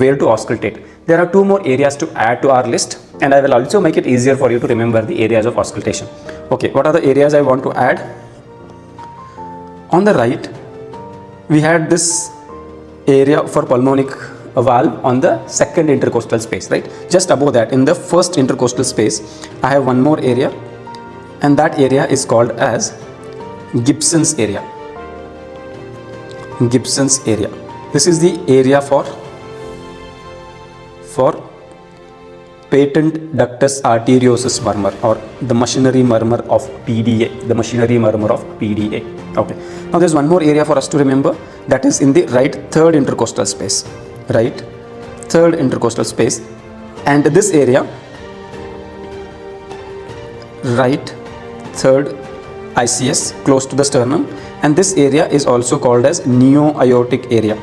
where to auscultate. There are two more areas to add to our list, and I will also make it easier for you to remember the areas of auscultation. Okay, what are the areas I want to add? On the right, we had this area for pulmonic valve on the second intercostal space, right? Just above that, in the first intercostal space, I have one more area, and that area is called as Gibson's area. Gibson's area. This is the area for patent ductus arteriosus murmur, or the machinery murmur of PDA. The machinery murmur of PDA. Okay. Now there's one more area for us to remember, that is in the right third intercostal space. Right third intercostal space, and this area, right third ICS, close to the sternum, and this area is also called as neo-aortic area.